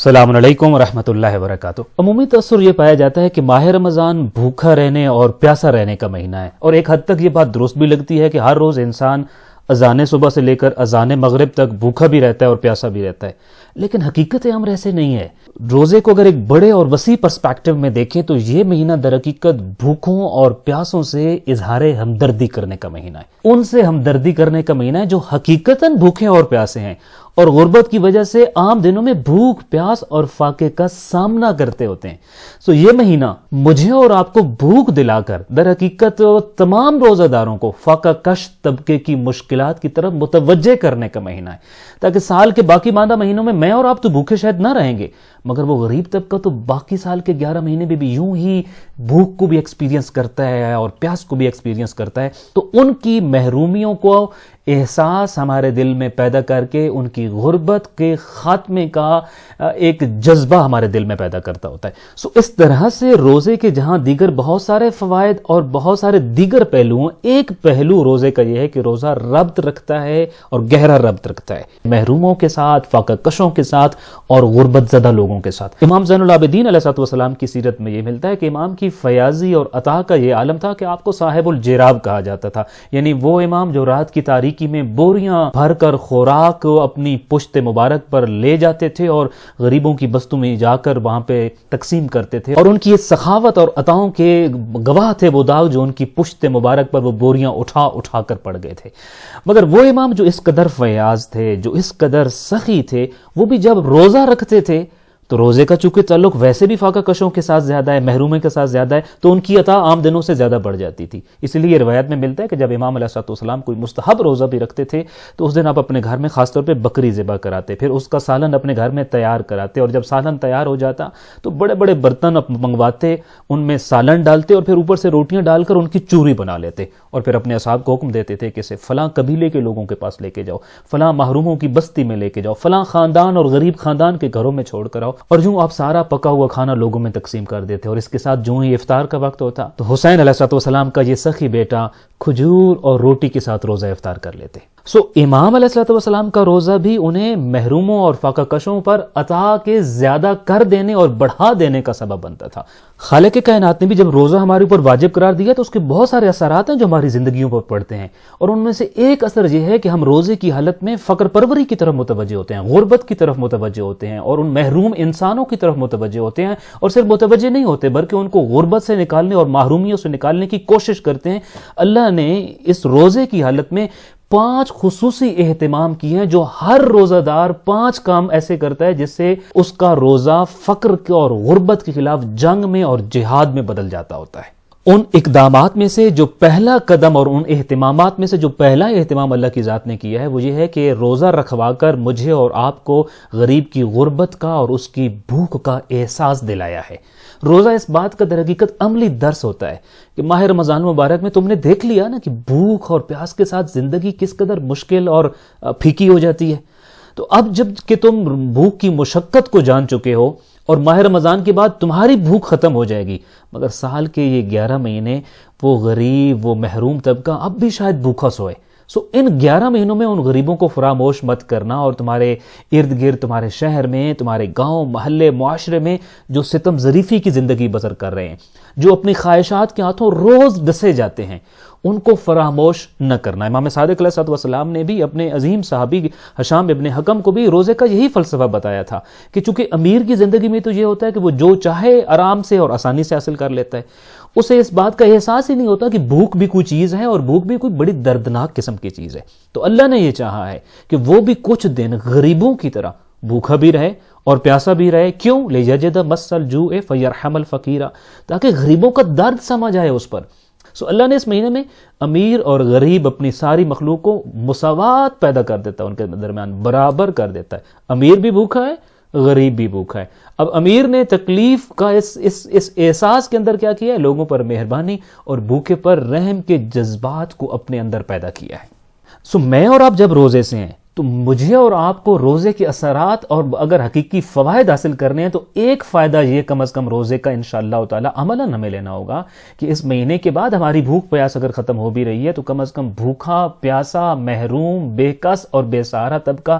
السلام علیکم ورحمۃ اللہ وبرکاتہ۔ عمومی تاثر یہ پایا جاتا ہے کہ ماہ رمضان بھوکا رہنے اور پیاسا رہنے کا مہینہ ہے، اور ایک حد تک یہ بات درست بھی لگتی ہے کہ ہر روز انسان اذان صبح سے لے کر اذان مغرب تک بھوکا بھی رہتا ہے اور پیاسا بھی رہتا ہے، لیکن حقیقت امر ایسے نہیں ہے۔ روزے کو اگر ایک بڑے اور وسیع پرسپیکٹو میں دیکھیں تو یہ مہینہ در حقیقت بھوکوں اور پیاسوں سے اظہار ہمدردی کرنے کا مہینہ ہے، ان سے ہمدردی کرنے کا مہینہ ہے جو حقیقتاً بھوکے اور پیاسے ہیں اور غربت کی وجہ سے عام دنوں میں بھوک، پیاس اور فاقے کا سامنا کرتے ہوتے ہیں۔ یہ مہینہ مجھے اور آپ کو بھوک دلا کر در حقیقت تمام روزہ داروں کو فاقہ کش طبقے کی مشکلات کی طرف متوجہ کرنے کا مہینہ ہے، تاکہ سال کے باقی ماندہ مہینوں میں اور آپ تو بھوکے شاید نہ رہیں گے، مگر وہ غریب طبقہ تو باقی سال کے 11 مہینے بھی یوں ہی بھوک کو بھی ایکسپیرینس کرتا ہے اور پیاس کو بھی ایکسپیرینس کرتا ہے۔ تو ان کی محرومیوں کو احساس ہمارے دل میں پیدا کر کے ان کی غربت کے خاتمے کا ایک جذبہ ہمارے دل میں پیدا کرتا ہوتا ہے۔ اس طرح سے روزے کے جہاں دیگر بہت سارے فوائد اور بہت سارے دیگر پہلو ہیں، ایک پہلو روزے کا یہ ہے کہ روزہ ربط رکھتا ہے اور گہرا ربط رکھتا ہے محروموں کے ساتھ، فاقہ کشوں کے ساتھ اور غربت زدہ لوگوں کے ساتھ۔ امام زین العابدین علیہ السلام کی سیرت میں یہ ملتا ہے کہ امام کی فیاضی اور عطا کا یہ عالم تھا کہ آپ کو صاحب الجراب کہا جاتا تھا، یعنی وہ امام جو رات کی تاریکی میں بوریاں بھر کر خوراک اپنی پشت مبارک پر لے جاتے تھے اور غریبوں کی بستوں میں جا کر وہاں پہ تقسیم کرتے تھے، اور ان کی سخاوت اور عطاؤں کے گواہ تھے وہ داغ جو ان کی پشت مبارک پر وہ بوریاں اٹھا اٹھا کر پڑ گئے تھے۔ مگر وہ امام جو اس قدر فیاض تھے، جو اس قدر سخی تھے، وہ بھی جب روزہ رکھتے تھے تو روزے کا چونکہ تعلق ویسے بھی فاقہ کشوں کے ساتھ زیادہ ہے، محرومے کے ساتھ زیادہ ہے، تو ان کی عطا عام دنوں سے زیادہ بڑھ جاتی تھی۔ اس لیے یہ روایت میں ملتا ہے کہ جب امام علیہ السلام کوئی مستحب روزہ بھی رکھتے تھے تو اس دن آپ اپنے گھر میں خاص طور پہ بکری ذبح کراتے، پھر اس کا سالن اپنے گھر میں تیار کراتے، اور جب سالن تیار ہو جاتا تو بڑے بڑے برتن منگواتے، ان میں سالن ڈالتے اور پھر اوپر سے روٹیاں ڈال کر ان کی چوری بنا لیتے، اور پھر اپنے اصحاب کو حکم دیتے تھے کہ اسے فلاں قبیلے کے لوگوں کے پاس لے کے جاؤ، فلاں محروموں کی بستی میں لے کے جاؤ، فلاں خاندان اور غریب خاندان کے گھروں میں چھوڑ کر آؤ، اور یوں آپ سارا پکا ہوا کھانا لوگوں میں تقسیم کر دیتے۔ اور اس کے ساتھ جو ہی افطار کا وقت ہوتا تو حسین علیہ السلام کا یہ سخی بیٹا کھجور اور روٹی کے ساتھ روزہ افطار کر لیتے۔ امام علیہ السلام کا روزہ بھی انہیں محروموں اور فاقہ کشوں پر عطا کے زیادہ کر دینے اور بڑھا دینے کا سبب بنتا تھا۔ خالق کائنات نے بھی جب روزہ ہمارے اوپر واجب قرار دیا تو اس کے بہت سارے اثرات ہیں جو ہماری زندگیوں پر پڑتے ہیں، اور ان میں سے ایک اثر یہ ہے کہ ہم روزے کی حالت میں فقر پروری کی طرف متوجہ ہوتے ہیں، غربت کی طرف متوجہ ہوتے ہیں، اور ان محروم انسانوں کی طرف متوجہ ہوتے ہیں، اور صرف متوجہ نہیں ہوتے بلکہ ان کو غربت سے نکالنے اور محرومیوں سے نکالنے کی کوشش کرتے ہیں۔ اللہ نے اس روزے کی حالت میں 5 خصوصی اہتمام کیے ہیں، جو ہر روزہ دار 5 کام ایسے کرتا ہے جس سے اس کا روزہ فقر اور غربت کے خلاف جنگ میں اور جہاد میں بدل جاتا ہوتا ہے۔ ان اقدامات میں سے جو پہلا قدم اور ان اہتمامات میں سے جو پہلا اہتمام اللہ کی ذات نے کیا ہے وہ یہ ہے کہ روزہ رکھوا کر مجھے اور آپ کو غریب کی غربت کا اور اس کی بھوک کا احساس دلایا ہے۔ روزہ اس بات کا در حقیقت عملی درس ہوتا ہے کہ ماہ رمضان مبارک میں تم نے دیکھ لیا نا کہ بھوک اور پیاس کے ساتھ زندگی کس قدر مشکل اور پھیکی ہو جاتی ہے۔ تو اب جب کہ تم بھوک کی مشقت کو جان چکے ہو اور ماہ رمضان کے بعد تمہاری بھوک ختم ہو جائے گی، مگر سال کے یہ 11 مہینے وہ غریب، وہ محروم طبقہ اب بھی شاید بھوکا سوئے۔ ان 11 مہینوں میں ان غریبوں کو فراموش مت کرنا، اور تمہارے ارد گرد، تمہارے شہر میں، تمہارے گاؤں، محلے، معاشرے میں جو ستم ظریفی کی زندگی بسر کر رہے ہیں، جو اپنی خواہشات کے ہاتھوں روز ڈسے جاتے ہیں، ان کو فراموش نہ کرنا۔ امام صادق علیہ السلام نے بھی اپنے عظیم صحابی ہشام ابن حکم کو بھی روزے کا یہی فلسفہ بتایا تھا کہ چونکہ امیر کی زندگی میں تو یہ ہوتا ہے کہ وہ جو چاہے آرام سے اور آسانی سے حاصل کر لیتا ہے، اسے اس بات کا احساس ہی نہیں ہوتا کہ بھوک بھی کوئی چیز ہے اور بھوک بھی کوئی بڑی دردناک قسم کی چیز ہے۔ تو اللہ نے یہ چاہا ہے کہ وہ بھی کچھ دن غریبوں کی طرح بھوکا بھی رہے اور پیاسا بھی رہے۔ کیوں؟ لیجد مس الجوع فیرحم الفقیر، تاکہ غریبوں کا درد سمجھ آئے اس پر۔ اللہ نے اس مہینے میں امیر اور غریب اپنی ساری مخلوق کو مساوات پیدا کر دیتا ہے، ان کے درمیان برابر کر دیتا ہے۔ امیر بھی بھوکا ہے، غریب بھی بھوکا ہے۔ اب امیر نے تکلیف کا اس احساس کے اندر کیا کیا ہے؟ لوگوں پر مہربانی اور بھوکے پر رحم کے جذبات کو اپنے اندر پیدا کیا ہے۔ میں اور آپ جب روزے سے ہیں تو مجھے اور آپ کو روزے کے اثرات اور اگر حقیقی فوائد حاصل کرنے ہیں تو ایک فائدہ یہ کم از کم روزے کا انشاءاللہ تعالی عملاً ہمیں لینا ہوگا کہ اس مہینے کے بعد ہماری بھوک پیاس اگر ختم ہو بھی رہی ہے تو کم از کم بھوکا، پیاسا، محروم، بے کس اور بے سہارا طبقہ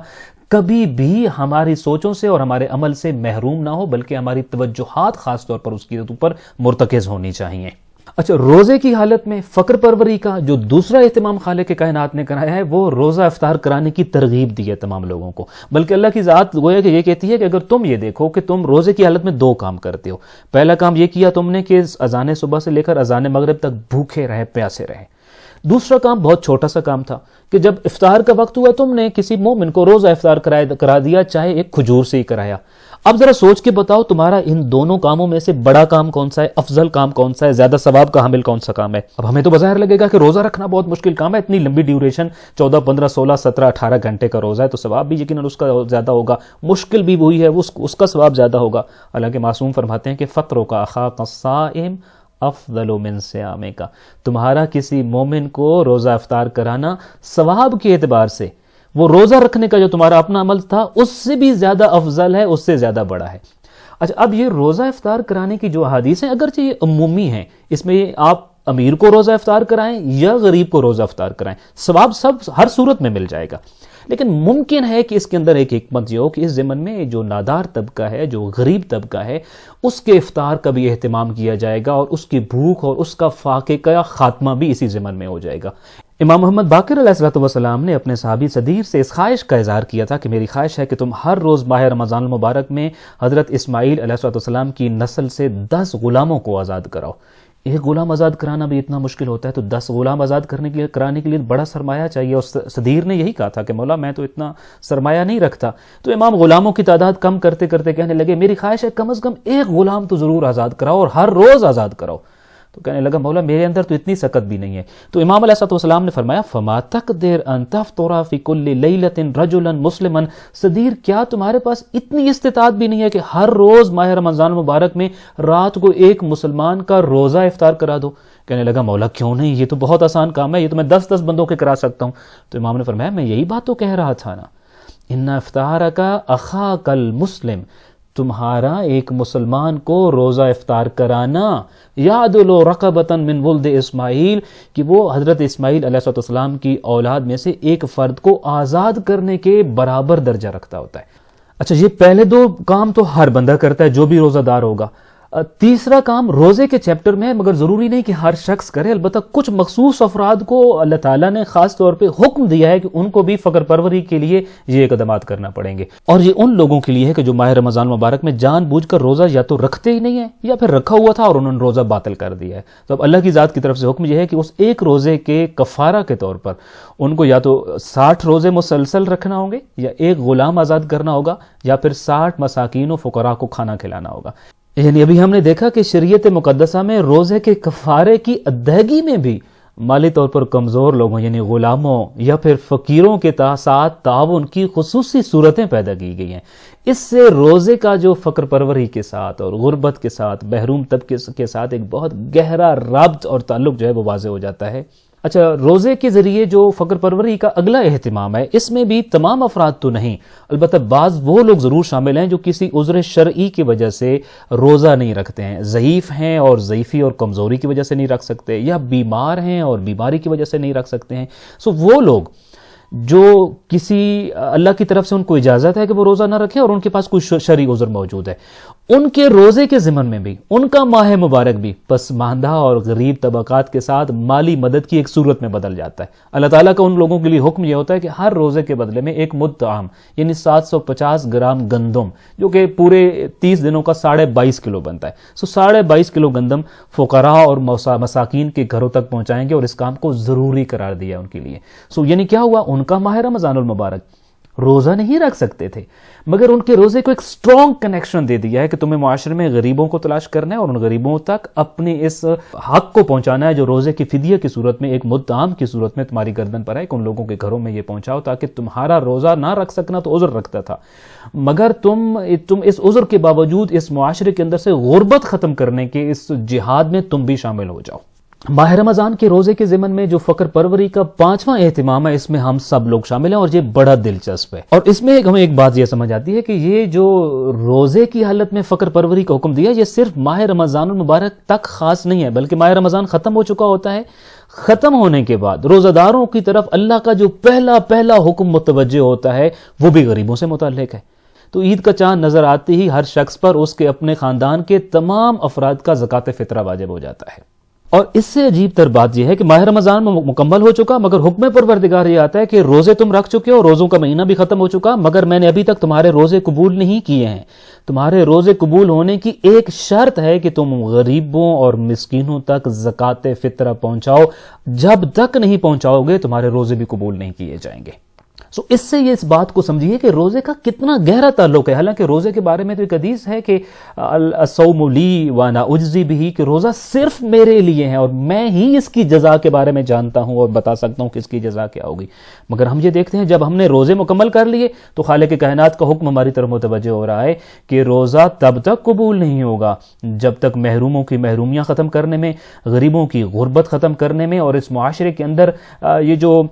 کبھی بھی ہماری سوچوں سے اور ہمارے عمل سے محروم نہ ہو، بلکہ ہماری توجہات خاص طور پر اس کی اوپر مرتکز ہونی چاہیے۔ اچھا، روزے کی حالت میں فقر پروری کا جو دوسرا اہتمام خالق کائنات نے کرایا ہے، وہ روزہ افطار کرانے کی ترغیب دی ہے تمام لوگوں کو۔ بلکہ اللہ کی ذات گویا کہ یہ کہتی ہے کہ اگر تم یہ دیکھو کہ تم روزے کی حالت میں دو کام کرتے ہو، پہلا کام یہ کیا تم نے کہ اذان صبح سے لے کر اذان مغرب تک بھوکے رہے، پیاسے رہے۔ دوسرا کام بہت چھوٹا سا کام تھا کہ جب افطار کا وقت ہوا تم نے کسی مومن کو روزہ افطار کرا دیا، چاہے ایک کھجور سے ہی کرایا۔ اب ذرا سوچ کے بتاؤ تمہارا ان دونوں کاموں میں سے بڑا کام کون سا ہے، افضل کام کون سا ہے، زیادہ ثواب کا حامل کون سا کام ہے؟ اب ہمیں تو بظاہر لگے گا کہ روزہ رکھنا بہت مشکل کام ہے، اتنی لمبی ڈیوریشن 14 15 16 17 18 گھنٹے کا روزہ ہے، تو ثواب بھی یقیناً اس کا زیادہ ہوگا، مشکل بھی وہی ہے، اس کا ثواب زیادہ ہوگا۔ حالانکہ معصوم فرماتے ہیں کہ فطروں کا اخاک الصائم افضل من صیام کا، تمہارا کسی مومن کو روزہ افطار کرانا ثواب کے اعتبار سے وہ روزہ رکھنے کا جو تمہارا اپنا عمل تھا اس سے بھی زیادہ افضل ہے، اس سے زیادہ بڑا ہے۔ اچھا، اب یہ روزہ افطار کرانے کی جو احادیث ہیں اگرچہ یہ عمومی ہیں، اس میں آپ امیر کو روزہ افطار کرائیں یا غریب کو روزہ افطار کرائیں، ثواب سب ہر صورت میں مل جائے گا، لیکن ممکن ہے کہ اس کے اندر ایک حکمت یہ ہو کہ اس ضمن میں جو نادار طبقہ ہے، جو غریب طبقہ ہے، اس کے افطار کا بھی اہتمام کیا جائے گا اور اس کی بھوک اور اس کا فاقے کا خاتمہ بھی اسی ضمن میں ہو جائے گا۔ امام محمد باقر علیہ السلام نے اپنے صحابی صدیر سے اس خواہش کا اظہار کیا تھا کہ میری خواہش ہے کہ تم ہر روز ماہ رمضان المبارک میں حضرت اسماعیل علیہ السلام کی نسل سے 10 غلاموں کو آزاد کراؤ۔ ایک غلام آزاد کرانا بھی اتنا مشکل ہوتا ہے تو 10 غلام آزاد کرانے کے لیے بڑا سرمایہ چاہیے، اور صدیر نے یہی کہا تھا کہ مولا میں تو اتنا سرمایہ نہیں رکھتا۔ تو امام غلاموں کی تعداد کم کرتے کرتے کہنے لگے میری خواہش ہے کم از کم ایک غلام تو ضرور آزاد کراؤ اور ہر روز آزاد کراؤ۔ تو کہنے لگا مولا میرے اندر تو اتنی سکت بھی نہیں ہے۔ تو امام علیہ السلام نے فرمایا فما تقدر ان تفطر فی کل لیلۃ رجلا مسلما، صدیر کیا تمہارے پاس اتنی استطاعت بھی نہیں ہے کہ ہر روز ماہ رمضان مبارک میں رات کو ایک مسلمان کا روزہ افطار کرا دو؟ کہنے لگا مولا کیوں نہیں، یہ تو بہت آسان کام ہے، یہ تو میں 10 بندوں کے کرا سکتا ہوں۔ تو امام نے فرمایا میں یہی بات تو کہہ رہا تھا نا، ان افطارک اخاک المسلم، تمہارا ایک مسلمان کو روزہ افطار کرانا یعدل رقبۃ من ولد اسماعیل، کہ وہ حضرت اسماعیل علیہ السلام کی اولاد میں سے ایک فرد کو آزاد کرنے کے برابر درجہ رکھتا ہوتا ہے۔ اچھا، یہ پہلے دو کام تو ہر بندہ کرتا ہے جو بھی روزہ دار ہوگا۔ تیسرا کام روزے کے چیپٹر میں ہے، مگر ضروری نہیں کہ ہر شخص کرے، البتہ کچھ مخصوص افراد کو اللہ تعالیٰ نے خاص طور پہ حکم دیا ہے کہ ان کو بھی فقر پروری کے لیے یہ اقدامات کرنا پڑیں گے، اور یہ ان لوگوں کے لیے ہے کہ جو ماہ رمضان مبارک میں جان بوجھ کر روزہ یا تو رکھتے ہی نہیں ہیں یا پھر رکھا ہوا تھا اور انہوں نے روزہ باطل کر دیا ہے۔ تو اب اللہ کی ذات کی طرف سے حکم یہ ہے کہ اس ایک روزے کے کفارہ کے طور پر ان کو یا تو 60 روزے مسلسل رکھنا ہوں گے، یا ایک غلام آزاد کرنا ہوگا، یا پھر 60 مساکین و فقراء کو کھانا کھلانا ہوگا۔ یعنی ابھی ہم نے دیکھا کہ شریعت مقدسہ میں روزے کے کفارے کی ادائیگی میں بھی مالی طور پر کمزور لوگوں یعنی غلاموں یا پھر فقیروں کے ساتھ تعاون کی خصوصی صورتیں پیدا کی گئی ہیں۔ اس سے روزے کا جو فقر پروری کے ساتھ اور غربت کے ساتھ، محروم طبقے کے ساتھ ایک بہت گہرا رابط اور تعلق جو ہے وہ واضح ہو جاتا ہے۔ اچھا، روزے کے ذریعے جو فقر پروری کا اگلا اہتمام ہے، اس میں بھی تمام افراد تو نہیں، البتہ بعض وہ لوگ ضرور شامل ہیں جو کسی عذر شرعی کی وجہ سے روزہ نہیں رکھتے ہیں، ضعیف ہیں اور ضعیفی اور کمزوری کی وجہ سے نہیں رکھ سکتے، یا بیمار ہیں اور بیماری کی وجہ سے نہیں رکھ سکتے ہیں۔ وہ لوگ جو کسی اللہ کی طرف سے ان کو اجازت ہے کہ وہ روزہ نہ رکھیں اور ان کے پاس کوئی شرعی عذر موجود ہے، ان کے روزے کے ضمن میں بھی ان کا ماہ مبارک بھی پسماندہ اور غریب طبقات کے ساتھ مالی مدد کی ایک صورت میں بدل جاتا ہے۔ اللہ تعالیٰ کا ان لوگوں کے لیے حکم یہ ہوتا ہے کہ ہر روزے کے بدلے میں ایک مد طعام یعنی 750 گرام گندم، جو کہ پورے 30 دنوں کا 22.5 کلو بنتا ہے، 22.5 کلو گندم فقراء اور مساکین کے گھروں تک پہنچائیں گے، اور اس کام کو ضروری قرار دیا ان کے لیے۔ یعنی کیا ہوا، ان کا ماہ رمضان المبارک روزہ نہیں رکھ سکتے تھے، مگر ان کے روزے کو ایک سٹرونگ کنیکشن دے دیا ہے کہ تمہیں معاشرے میں غریبوں کو تلاش کرنا ہے اور ان غریبوں تک اپنے اس حق کو پہنچانا ہے جو روزے کی فدیہ کی صورت میں، ایک مد طعام کی صورت میں تمہاری گردن پر ہے، کہ ان لوگوں کے گھروں میں یہ پہنچاؤ تاکہ تمہارا روزہ نہ رکھ سکنا تو عذر رکھتا تھا، مگر تم اس عذر کے باوجود اس معاشرے کے اندر سے غربت ختم کرنے کے اس جہاد میں تم بھی شامل ہو جاؤ۔ ماہ رمضان کے روزے کے ضمن میں جو فقر پروری کا 5واں اہتمام ہے، اس میں ہم سب لوگ شامل ہیں اور یہ بڑا دلچسپ ہے۔ اور اس میں ہمیں ایک بات یہ سمجھ آتی ہے کہ یہ جو روزے کی حالت میں فقر پروری کا حکم دیا، یہ صرف ماہ رمضان المبارک تک خاص نہیں ہے، بلکہ ماہ رمضان ختم ہو چکا ہوتا ہے، ختم ہونے کے بعد روزہ داروں کی طرف اللہ کا جو پہلا حکم متوجہ ہوتا ہے وہ بھی غریبوں سے متعلق ہے۔ تو عید کا چاند نظر آتے ہی ہر شخص پر اس کے اپنے خاندان کے تمام افراد کا زکوٰۃ فطرہ واجب ہو جاتا ہے۔ اور اس سے عجیب تر بات یہ ہے کہ ماہ رمضان مکمل ہو چکا، مگر حکم پروردگار یہ آتا ہے کہ روزے تم رکھ چکے ہو، روزوں کا مہینہ بھی ختم ہو چکا، مگر میں نے ابھی تک تمہارے روزے قبول نہیں کیے ہیں۔ تمہارے روزے قبول ہونے کی ایک شرط ہے کہ تم غریبوں اور مسکینوں تک زکوٰۃ فطرہ پہنچاؤ، جب تک نہیں پہنچاؤ گے تمہارے روزے بھی قبول نہیں کیے جائیں گے۔ اس سے یہ اس بات کو سمجھیے کہ روزے کا کتنا گہرا تعلق ہے۔ حالانکہ روزے کے بارے میں تو ایک حدیث ہے کہ الصوم لی وانا اجزی بہ، کہ روزہ صرف میرے لیے ہے اور میں ہی اس کی جزا کے بارے میں جانتا ہوں اور بتا سکتا ہوں کہ اس کی جزا کیا ہوگی۔ مگر ہم یہ دیکھتے ہیں جب ہم نے روزے مکمل کر لیے تو خالق کائنات کا حکم ہماری طرف متوجہ ہو رہا ہے کہ روزہ تب تک قبول نہیں ہوگا جب تک محروموں کی محرومیاں ختم کرنے میں، غریبوں کی غربت ختم کرنے میں اور اس معاشرے کے اندر یہ جو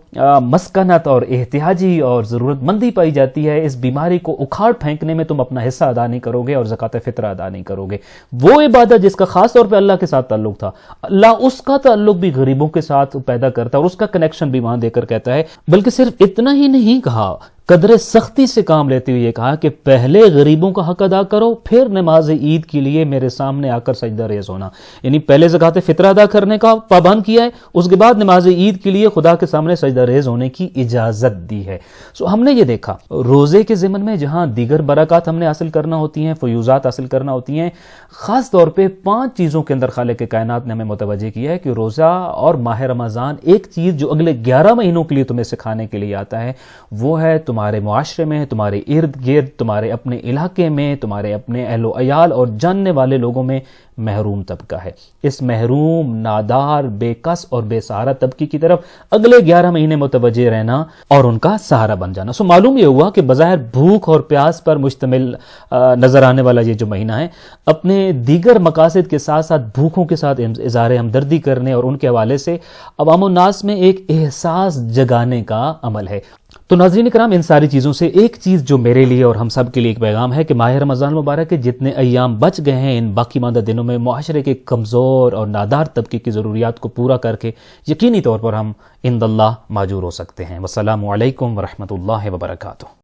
مسکنت اور احتیاجی اور ضرورت مندی پائی جاتی ہے، اس بیماری کو اکھاڑ پھینکنے میں تم اپنا حصہ ادا نہیں کرو گے اور زکوٰۃ فطرہ ادا نہیں کرو گے۔ وہ عبادت جس کا خاص طور پہ اللہ کے ساتھ تعلق تھا، اللہ اس کا تعلق بھی غریبوں کے ساتھ پیدا کرتا ہے اور اس کا کنیکشن بھی وہاں دے کر کہتا ہے۔ بلکہ صرف اتنا ہی نہیں کہا، قدر سختی سے کام لیتے ہوئے یہ کہا کہ پہلے غریبوں کا حق ادا کرو، پھر نماز عید کے لیے میرے سامنے آ کر سجدہ ریز ہونا۔ یعنی پہلے زکوٰۃ فطرہ ادا کرنے کا پابند کیا ہے، اس کے بعد نماز عید کے لیے خدا کے سامنے سجدہ ریز ہونے کی اجازت دی ہے۔ ہم نے یہ دیکھا روزے کے ضمن میں جہاں دیگر برکات ہم نے حاصل کرنا ہوتی ہیں، فیوزات حاصل کرنا ہوتی ہیں، خاص طور پہ 5 چیزوں کے اندر خالق کائنات نے ہمیں متوجہ کیا ہے کہ روزہ اور ماہ رمضان ایک چیز جو اگلے 11 مہینوں کے لیے تمہیں سکھانے کے لیے آتا ہے، وہ ہے تمہارے معاشرے میں، تمہارے ارد گرد، تمہارے اپنے علاقے میں، تمہارے اپنے اہل و عیال اور جاننے والے لوگوں میں محروم طبقہ ہے۔ اس محروم، نادار، بے کس اور بے سہارا طبقے کی طرف اگلے 11 مہینے متوجہ رہنا اور ان کا سہارا بن جانا۔ معلوم یہ ہوا کہ بظاہر بھوک اور پیاس پر مشتمل نظر آنے والا یہ جو مہینہ ہے، اپنے دیگر مقاصد کے ساتھ ساتھ بھوکوں کے ساتھ اظہار ہمدردی کرنے اور ان کے حوالے سے عوام الناس میں ایک احساس جگانے کا عمل ہے۔ تو ناظرین کرام، ان ساری چیزوں سے ایک چیز جو میرے لیے اور ہم سب کے لیے ایک پیغام ہے کہ ماہ رمضان مبارک کے جتنے ایام بچ گئے ہیں، ان باقی ماندہ دنوں میں معاشرے کے کمزور اور نادار طبقے کی ضروریات کو پورا کر کے یقینی طور پر ہم عند اللہ ماجور ہو سکتے ہیں۔ والسلام علیکم ورحمۃ اللہ وبرکاتہ۔